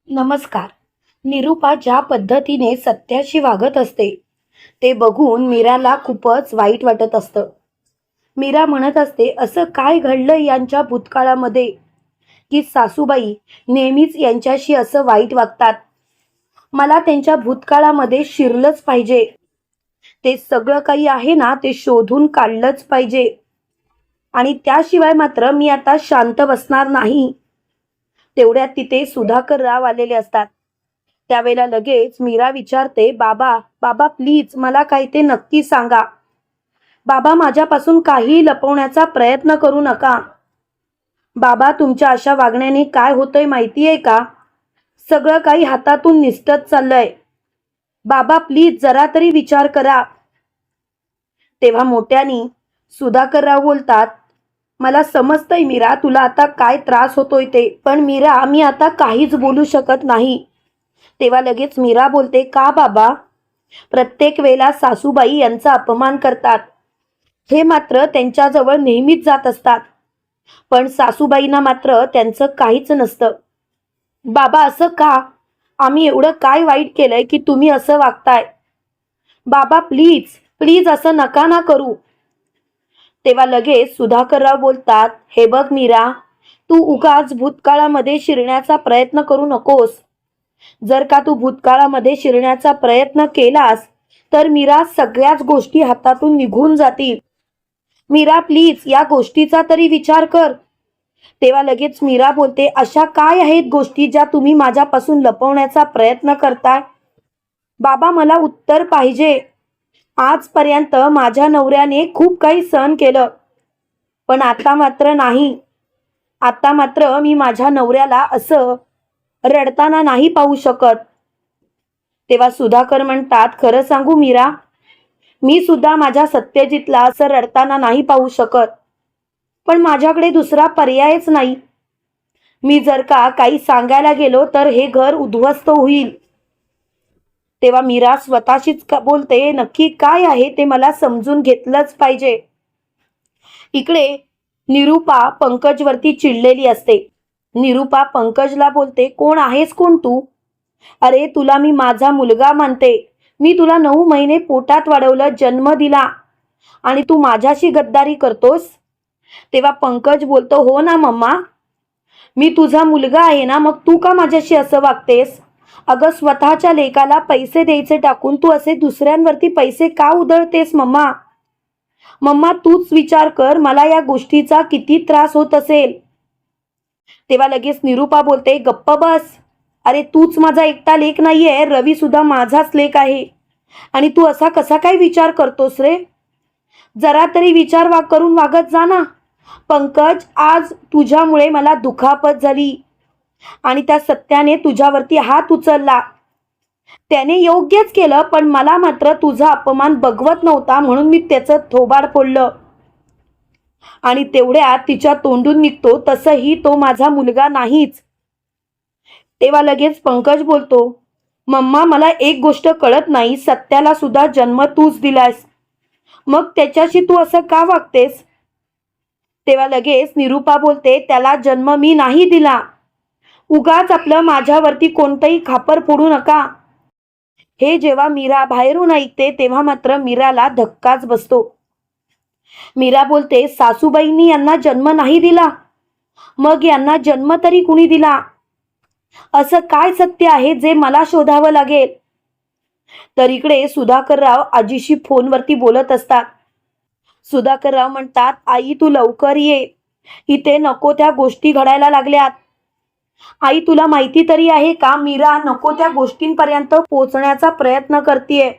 नमस्कार. निरूपा ज्या पद्धतीने सत्याशी वागत असते ते बघून मीराला खूपच वाईट वाटत असतं. मीरा म्हणत असते, असं काय घडलं यांच्या भूतकाळामध्ये की सासूबाई नेहमीच यांच्याशी असं वाईट वागतात. मला त्यांच्या भूतकाळामध्ये शिरलंच पाहिजे. ते सगळं काही आहे ना ते शोधून काढलंच पाहिजे आणि त्याशिवाय मात्र मी आता शांत बसणार नाही. तेवढ्यात तिथे सुधाकर राव आलेले असतात. त्यावेळेला लगेच मीरा विचारते, बाबा बाबा प्लीज मला काही ते नक्की सांगा. बाबा माझ्यापासून काही लपवण्याचा प्रयत्न करू नका. बाबा तुमच्या अशा वागण्याने काय होतंय माहितीये का? सगळं काही हातातून निसटत चाललंय. बाबा प्लीज जरा तरी विचार करा. तेव्हा मोठ्यानी सुधाकरराव बोलतात, मला समजतंय मीरा तुला आता काय त्रास होतोय ते, पण मीरा मी आता काहीच बोलू शकत नाही. तेव्हा लगेच मीरा बोलते, का बाबा? प्रत्येक वेळेला सासूबाई यांचा अपमान करतात. हे मात्र त्यांच्याजवळ नेहमीच जात असतात. पण सासूबाईंना मात्र त्यांचं काहीच नसतं. बाबा असं का? आम्ही एवढं काय वाईट केलंय की तुम्ही असं वागताय? बाबा प्लीज प्लीज असं नका ना करू. तेव्हा लगेच सुधाकरराव बोलतात, हे बघ मीरा, तू उगाच भूतकाळामध्ये शिरण्याचा प्रयत्न करू नकोस. जर का तू भूतकाळामध्ये शिरण्याचा प्रयत्न केलास तर मीरा सगळ्याच गोष्टी हातातून निघून जातील. मीरा प्लीज या गोष्टीचा तरी विचार कर. तेव्हा लगेच मीरा बोलते, अशा काय आहेत गोष्टी ज्या तुम्ही माझ्यापासून लपवण्याचा प्रयत्न करताय? बाबा मला उत्तर पाहिजे. आजपर्यंत माझ्या नवऱ्याने खूप काही सहन केलं, पण आता मात्र नाही. आता मात्र मी माझ्या नवऱ्याला असं रडताना नाही पाहू शकत. तेव्हा सुधाकर म्हणतात, खरं सांगू मीरा, मी सुद्धा माझ्या सत्यजितला असं रडताना नाही पाहू शकत. पण माझ्याकडे दुसरा पर्यायच नाही. मी जर का काही सांगायला गेलो तर हे घर उद्ध्वस्त होईल. तेव्हा मीरा स्वतःशीच बोलते, नक्की काय आहे ते मला समजून घेतलंच पाहिजे. इकडे निरूपा पंकजवरती चिडलेली असते. निरूपा पंकजला बोलते, कोण आहेस कोण तू? अरे तुला मी माझा मुलगा मानते. मी तुला 9 महिने पोटात वाढवलं, जन्म दिला आणि तू माझ्याशी गद्दारी करतोस? तेव्हा पंकज बोलतो, हो ना मम्मा, मी तुझा मुलगा आहे ना, मग तू का माझ्याशी असं वागतेस? अगं स्वतःच्या लेकाला पैसे द्यायचे टाकून तू असे दुसऱ्यांवरती पैसे का उधळतेस मम्मा? मम्मा तूच विचार कर, मला या गोष्टीचा किती त्रास होत असेल. तेव्हा लगेच निरूपा बोलते, गप्प बस. अरे तूच माझा एकटा लेक नाहीये, रवी सुद्धा माझाच लेक आहे. आणि तू असा कसा काय विचार करतोस रे? जरा तरी विचार करून वागत जा ना. पंकज, आज तुझ्यामुळे मला दुखापत झाली आणि त्या सत्याने तुझ्यावरती हात उचलला. त्याने योग्यच केलं, पण मला मात्र तुझा अपमान बघवत नव्हता म्हणून मी त्याचं थोबाड फोडलं. आणि तेवढ्यात तिच्या तोंडून निघतो, तसंही तो माझा मुलगा नाहीच. तेव्हा लगेच पंकज बोलतो, मम्मा मला एक गोष्ट कळत नाही, सत्याला सुद्धा जन्म तूच दिलास, मग त्याच्याशी तू असं का वागतेस? तेव्हा लगेच निरूपा बोलते, त्याला जन्म मी नाही दिला. उगाच आपलं माझ्यावरती कोणतंही खापर फोडू नका. हे जेव्हा मीरा बाहेरून ऐकते तेव्हा मात्र मीराला धक्काच बसतो. मीरा बोलते, सासूबाईंनी यांना जन्म नाही दिला, मग यांना जन्म तरी कुणी दिला? असं काय सत्य आहे जे मला शोधावं लागेल? तर इकडे सुधाकरराव आजीशी फोनवरती बोलत असतात. सुधाकरराव म्हणतात, आई तू लवकर ये, इथे नको त्या गोष्टी घडायला लागल्यात. आई तुला माहिती तरी आहे का, मीरा नको त्या गोष्टींपर्यंत पोहोचण्याचा प्रयत्न करतेय.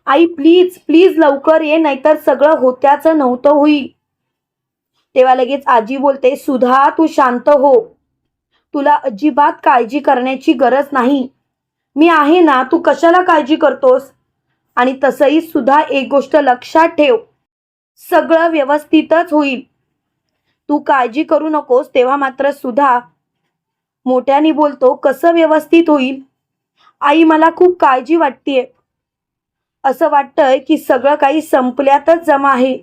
आई प्लीज प्लीज लवकर ये, नाहीतर सगळं होत्याचं नव्हतं होईल. तेव्हा लगेच आजी बोलते, सुधा तू शांत हो. तुला अजिबात काळजी करण्याची गरज नाही. मी आहे ना, तू कशाला काळजी करतोस? आणि तसंही सुद्धा एक गोष्ट लक्षात ठेव, सगळं व्यवस्थितच होईल. तू काळजी करू नकोस. तेव्हा मात्र सुधा मोठ्याने बोलतो, कसं व्यवस्थित होईल? आई मला खूप काळजी वाटतेय. असं वाटतंय की सगळं काही संपल्यातच जमा आहे.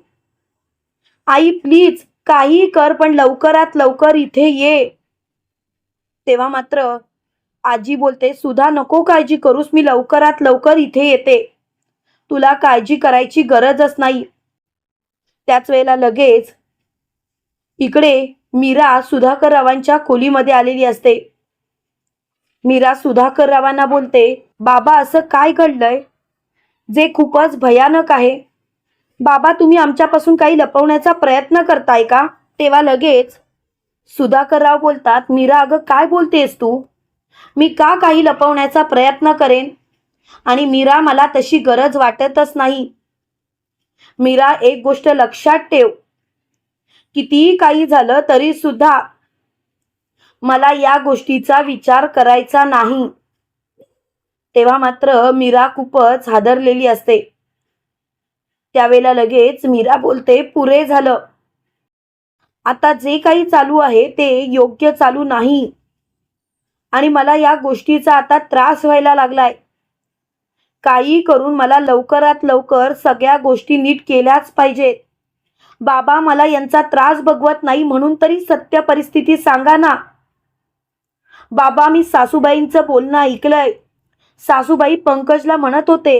आई प्लीज काही कर, पण लवकरात लवकर इथे ये. तेव्हा मात्र आजी बोलते, सुधा नको काळजी करूस, मी लवकरात लवकर इथे येते. तुला काळजी करायची गरजच नाही. त्याच वेळेला लगेच इकडे मीरा सुधाकर रावांच्या खोलीमध्ये आलेली असते. मीरा सुधाकर रावांना बोलते, बाबा असं काय घडलंय जे खूपच भयानक आहे? बाबा तुम्ही आमच्यापासून काही लपवण्याचा प्रयत्न करताय का? तेव्हा लगेच सुधाकरराव बोलतात, मीरा अगं काय बोलतेस तू? मी का काही लपवण्याचा प्रयत्न करेन? आणि मीरा मला तशी गरज वाटतच नाही. मीरा एक गोष्ट लक्षात ठेव, कितीही काही झालं तरी सुद्धा मला या गोष्टीचा विचार करायचा नाही. तेव्हा मात्र मीरा खूपच हादरलेली असते. त्यावेळेला लगेच मीरा बोलते, पुरे झालं. आता जे काही चालू आहे ते योग्य चालू नाही आणि मला या गोष्टीचा आता त्रास व्हायला लागलाय. काही करून मला लवकरात लवकर सगळ्या गोष्टी नीट केल्याच पाहिजेत. बाबा मला यांचा त्रास बघवत नाही म्हणून तरी सत्य परिस्थिती सांगा ना. बाबा मी सासूबाईंचं बोलणं ऐकलंय. सासूबाई पंकजला म्हणत होते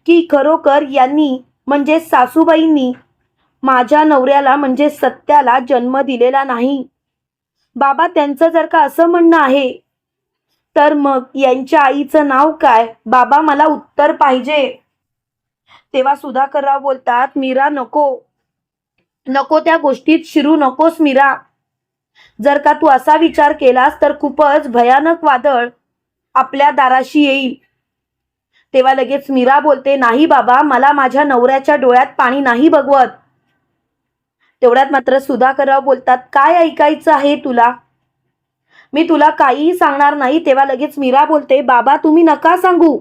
की खरोखर यांनी म्हणजे सासूबाईंनी माझ्या नवऱ्याला म्हणजे सत्याला जन्म दिलेला नाही. बाबा त्यांचं जर का असं म्हणणं आहे तर मग यांच्या आईचं नाव काय? बाबा मला उत्तर पाहिजे. तेव्हा सुधाकरराव बोलतात, मीरा नको नको त्या गोष्टीत शिरू नकोस मीरा. जर का तू असा विचार केलास तर खूपच भयानक वादळ आपल्या दाराशी येईल. तेव्हा लगेच मीरा बोलते, नाही बाबा मला माझ्या नवऱ्याच्या डोळ्यात पाणी नाही बघवत. तेवढ्यात मात्र सुधाकरराव बोलतात, काय ऐकायचं आहे तुला? मी तुला काहीही सांगणार नाही. तेव्हा लगेच मीरा बोलते, बाबा तुम्ही नका सांगू,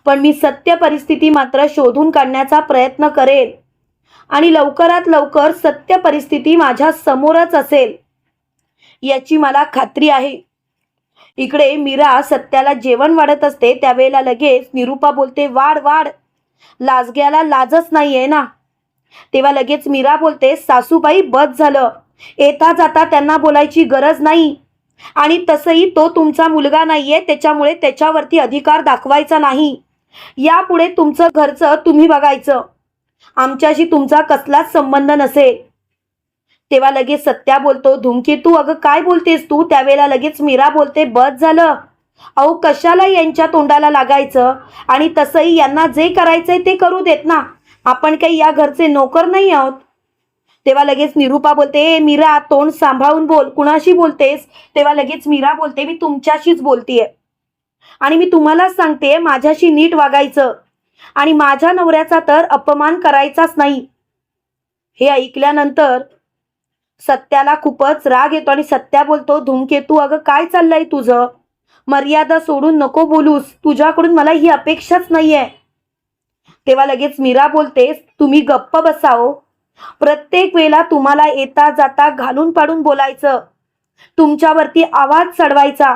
पण मी सत्य परिस्थिती मात्र शोधून काढण्याचा प्रयत्न करेन आणि लवकरात लवकर सत्य परिस्थिती माझ्या समोरच असेल याची मला खात्री आहे. इकडे मीरा सत्याला जेवण वाढत असते. त्यावेळेला लगेच निरूपा बोलते, वाढ वाढ, लाजग्याला लाजच नाहीये ना. तेव्हा लगेच मीरा बोलते, सासूबाई बस झालं, येता जाता त्यांना बोलायची गरज नाही आणि तसंही तो तुमचा मुलगा नाहीये, त्याच्यामुळे त्याच्यावरती अधिकार दाखवायचा नाही. यापुढे तुमचं घरचं तुम्ही बघायचं, आमच्याशी तुमचा कसलाच संबंध नसेल. तेव्हा लगेच सत्या बोलतो, धूमकेतू अगं काय बोलतेस तू? त्यावेळेला लगेच मीरा बोलते, बस झालं, अहो कशाला यांच्या तोंडाला लागायचं आणि तसंही यांना जे करायचंय ते करू देत ना, आपण काही या घरचे नोकर नाही आहोत. तेव्हा लगेच निरूपा बोलते, मीरा तोंड सांभाळून बोल, कुणाशी बोलतेस? तेव्हा लगेच मीरा बोलते, मी तुमच्याशीच बोलतेय आणि मी तुम्हालाच सांगते माझ्याशी नीट वागायचं आणि माझ्या नवऱ्याचा तर अपमान करायचाच नाही. हे ऐकल्यानंतर सत्याला खूपच राग येतो आणि सत्या बोलतो, धूमकेतू अगं काय चाललंय तुझं? मर्यादा सोडून नको बोलूस, तुझ्याकडून मला ही अपेक्षाच नाहीये. तेव्हा लगेच मीरा बोलते, तुम्ही गप्प बसाओ. प्रत्येक वेळेला तुम्हाला येता जाता घालून पाडून बोलायचं, तुमच्यावरती आवाज चढवायचा,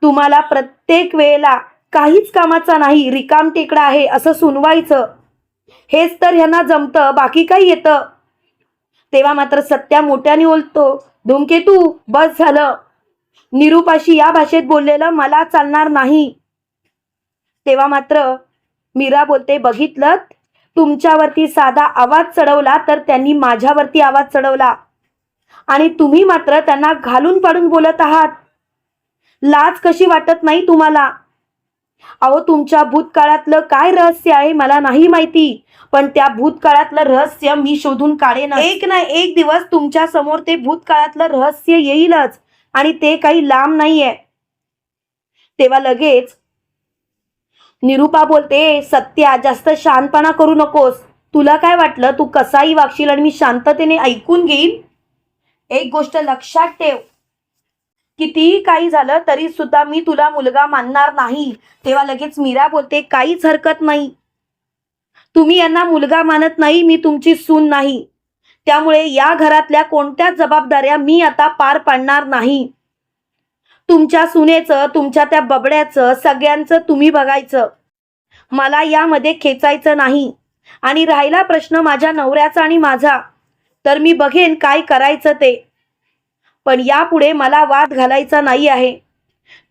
तुम्हाला प्रत्येक वेळेला काहीच कामाचा नाही, रिकाम टेकडा आहे असं सुनवायचं, हेच तर ह्यांना जमतं, बाकी काही येतं. तेव्हा मात्र सत्या मोठ्याने बोलतो, धूमकेतू बस झालं, निरूपाशी या भाषेत बोललेलं मला चालणार नाही. तेव्हा मात्र मीरा बोलते, बघितलं, तुमच्यावरती साधा आवाज चढवला तर त्यांनी माझ्यावरती आवाज चढवला आणि तुम्ही मात्र त्यांना घालून पाडून बोलत आहात. लाज कशी वाटत नाही तुम्हाला? अहो तुमच्या भूतकाळातलं काय रहस्य आहे मला नाही माहिती, पण त्या भूतकाळातलं रहस्य मी शोधून काढेन. एक ना एक दिवस तुमच्या समोर ते भूतकाळातलं रहस्य येईलच आणि ते काही लांब नाहीये. तेव्हा लगेच निरूपा बोलते, सत्या जास्त शांतपणा करू नकोस. तुला काय वाटलं तू कसाही वागशील आणि मी शांततेने ऐकून घेईन? एक गोष्ट लक्षात ठेव, कितीही काही झालं तरी सुद्धा मी तुला मुलगा मानणार नाही. तेव्हा लगेच मीरा बोलते, काहीच हरकत नाही, तुम्ही यांना मुलगा मानत नाही, मी तुमची सून नाही, त्यामुळे या घरातल्या कोणत्याच जबाबदाऱ्या मी आता पार पाडणार नाही. तुमच्या सुनेचं, तुमच्या त्या बबड्याचं, सगळ्यांचं तुम्ही बघायचं, मला यामध्ये खेचायचं नाही. आणि राहिला प्रश्न माझ्या नवऱ्याचा आणि माझा, तर मी बघेन काय करायचं ते, पण यापुढे मला वाद घालायचा नाही आहे.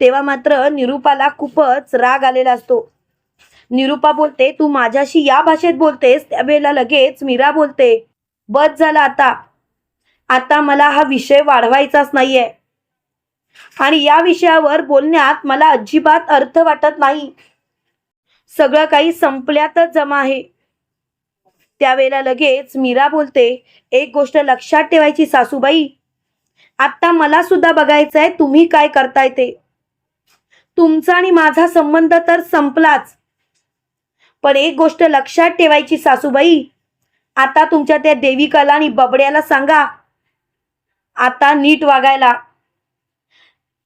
तेव्हा मात्र निरूपाला खूपच राग आलेला असतो. निरूपा बोलते, तू माझ्याशी या भाषेत बोलतेस? त्यावेळेला लगेच मीरा बोलते, बस झालं आता. आता मला हा विषय वाढवायचाच नाहीये आणि या विषयावर बोलण्यात मला अजिबात अर्थ वाटत नाही. सगळं काही संपल्यातच जमा आहे. त्यावेळेला लगेच मीरा बोलते, एक गोष्ट लक्षात ठेवायची सासूबाई, आता मला सुद्धा बघायचंय तुम्ही काय करताय ते. तुमचा आणि माझा संबंध तर संपलाच, पण एक गोष्ट लक्षात ठेवायची सासूबाई, आता तुमच्या त्या देविकाला आणि बबड्याला सांगा आता नीट वागायला.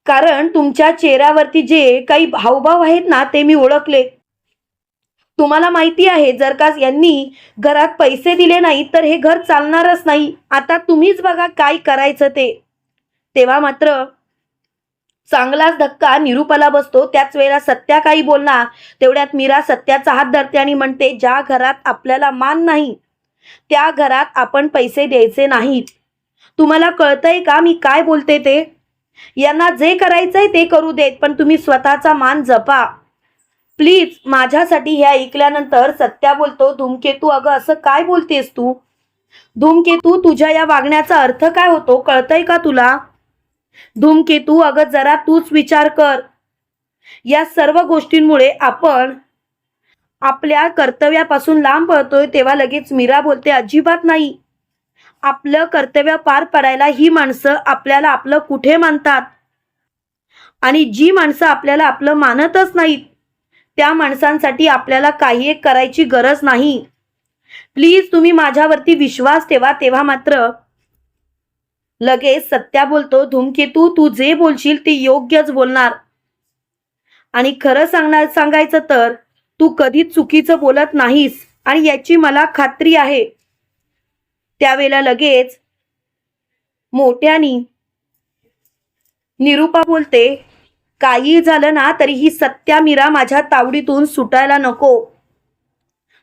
कारण तुमच्या चेहऱ्यावरती जे काही हावभाव आहेत ना ते मी ओळखले. तुम्हाला माहिती आहे, जर का यांनी घरात पैसे दिले नाही तर हे घर चालणारच नाही. आता तुम्हीच बघा काय करायचं ते. तेव्हा मात्र चांगलाच धक्का निरूपाला बसतो. त्याच वेळेला सत्या काही बोलणार तेवढ्यात मीरा सत्याचा हात धरते आणि म्हणते, ज्या घरात आपल्याला मान नाही त्या घरात आपण पैसे द्यायचे नाहीत. तुम्हाला कळतंय का मी काय बोलते ते? यांना जे करायचंय ते करू देत, पण तुम्ही स्वतःचा मान जपा प्लीज. माझ्यासाठी हे ऐकल्यानंतर सत्या बोलतो, धूमकेतू अगं असं काय बोलतेस तू? धूमकेतू, तुझ्या या वागण्याचा अर्थ काय होतो कळतंय का तुला? धूमकेतू अगं जरा तूच विचार कर. या सर्व गोष्टींमुळे आपण आपल्या कर्तव्यापासून लांब पळतोय. तेव्हा लगेच मीरा बोलते, अजिबात नाही. आपलं कर्तव्य पार पडायला ही माणसं आपल्याला आपलं कुठे मानतात? आणि जी माणसं आपल्याला आपलं मानतच नाहीत त्या माणसांसाठी आपल्याला काही एक करायची गरज नाही. प्लीज तुम्ही माझ्यावरती विश्वास ठेवा. तेव्हा मात्र लगेच सत्या बोलतो, धूमकेतू तू जे बोलशील ते योग्यच बोलणार आणि खरं सांगायचं तर तू कधीच चुकीचं बोलत नाहीस आणि याची मला खात्री आहे. त्यावेळेला लगेच मोठ्यानी निरूपा बोलते, काही झालं ना तरी ही सत्या मीरा माझ्या तावडीतून सुटायला नको.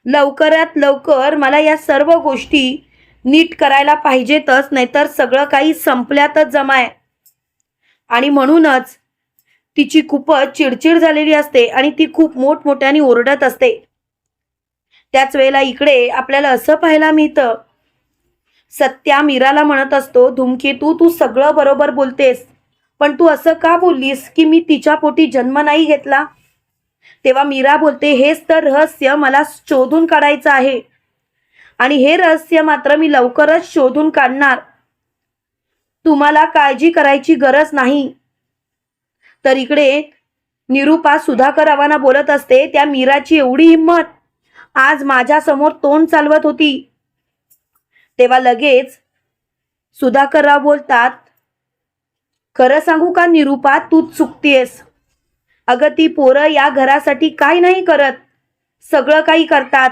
लवकरात लवकर मला या सर्व गोष्टी नीट करायला पाहिजेतच, नाहीतर सगळं काही संपल्यातच जमाय. आणि म्हणूनच तिची खूपच चिडचिड झालेली असते आणि ती खूप मोठमोठ्याने ओरडत असते. त्याच वेळेला इकडे आपल्याला असं पाहायला मिळतं, सत्या मीराला म्हणत असतो, धूमकेतू तू सगळं बरोबर बोलतेस, पण तू असं का बोललीस की मी तिच्या पोटी जन्म नाही घेतला? तेव्हा मीरा बोलते, हेच तर रहस्य मला शोधून काढायचं आहे आणि हे रहस्य मात्र मी लवकरच शोधून काढणार. तुम्हाला काळजी करायची गरज नाही. तर इकडे निरूपा सुधाकररावांना बोलत असते, त्या मीराची एवढी हिंमत, आज माझ्या समोर तोंड चालवत होती. तेव्हा लगेच सुधाकरराव बोलतात, खरं सांगू का निरूपा, तू चुकतेस. अगं ती पोरं या घरासाठी काय नाही करत, सगळं काही करतात,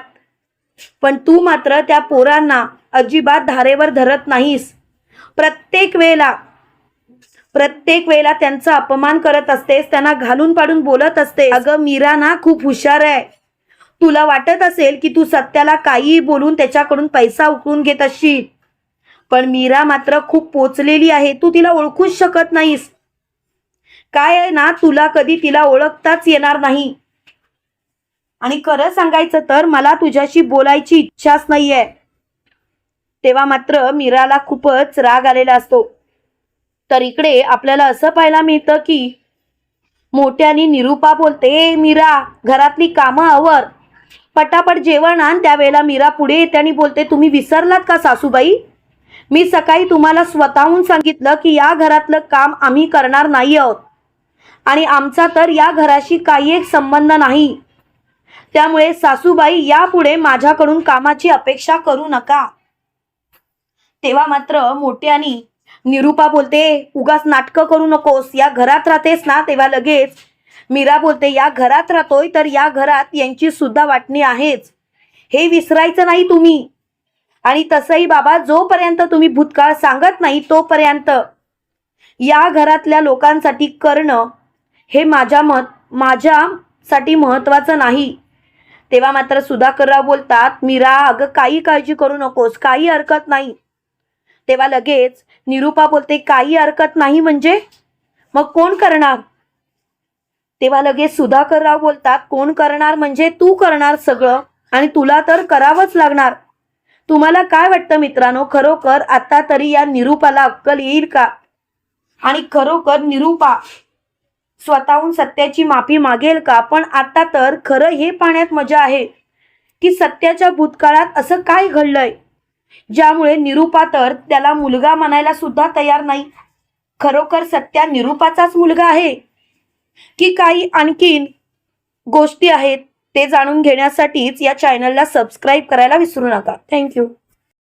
पण तू मात्र त्या पोरांना अजिबात धारेवर धरत नाहीस. प्रत्येक वेळेला त्यांचा अपमान करत असतेस, त्यांना घालून पाडून बोलत असते. अगं मीरा ना खूप हुशार आहे. तुला वाटत असेल की तू सत्याला काहीही बोलून त्याच्याकडून पैसा उकळून घेत असशील, पण मीरा मात्र खूप पोचलेली आहे. तू तिला ओळखूच शकत नाहीस. काय आहे ना, तुला कधी तिला ओळखताच येणार नाही. आणि खरं सांगायचं तर मला तुझ्याशी बोलायची इच्छाच नाहीये. तेव्हा मात्र मीराला खूपच राग आलेला असतो. तर इकडे आपल्याला असं पाहायला मिळतं की मोठ्यानी निरूपा बोलते, मीरा घरातली कामं आवर, पटापट जेवण आण. त्यावेळेला मीरा पुढे येते आणि बोलते, तुम्ही विसरलात का सासूबाई, मी सकाळी तुम्हाला स्वतःहून सांगितलं की या घरातलं काम आम्ही करणार नाही आहोत आणि आमचा तर या घराशी काही एक संबंध नाही. त्यामुळे सासूबाई यापुढे माझ्याकडून कामाची अपेक्षा करू नका. तेव्हा मात्र मोठ्यानी निरूपा बोलते, उगाच नाटकं करू नकोस, या घरात राहतेस ना? तेव्हा लगेच मीरा बोलते, या घरात राहतोय तर या घरात यांची सुद्धा वाटणी आहेच, हे विसरायचं नाही तुम्ही. आणि तसंही बाबा, जोपर्यंत तुम्ही भूतकाळ सांगत नाही तोपर्यंत या घरातल्या लोकांसाठी करणं हे माझ्यासाठी महत्त्वाचं नाही. तेव्हा मात्र सुधाकरराव बोलतात, मीरा अगं काही काळजी करू नकोस, काही हरकत नाही. तेव्हा लगेच निरूपा बोलते, काही हरकत नाही म्हणजे मग कोण करणार? तेव्हा लगेच सुधाकरराव बोलतात, कोण करणार म्हणजे तू करणार सगळं, आणि तुला तर करावंच लागणार. तुम्हाला काय वाटतं मित्रांनो, खरोखर आता तरी या निरूपाला अक्कल येईल का? आणि खरोखर निरूपा स्वतःहून सत्याची माफी मागेल का? पण आता तर खरं हे पाहण्यात मजा आहे की सत्याच्या भूतकाळात असं काय घडलंय ज्यामुळे निरूपा तर त्याला मुलगा म्हणायला सुद्धा तयार नाही. खरोखर सत्या निरूपाचाच मुलगा आहे की काही आणखीन गोष्टी आहेत ते जाणून घेण्यासाठीच या चॅनलला सबस्क्राईब करायला विसरू नका. थँक्यू.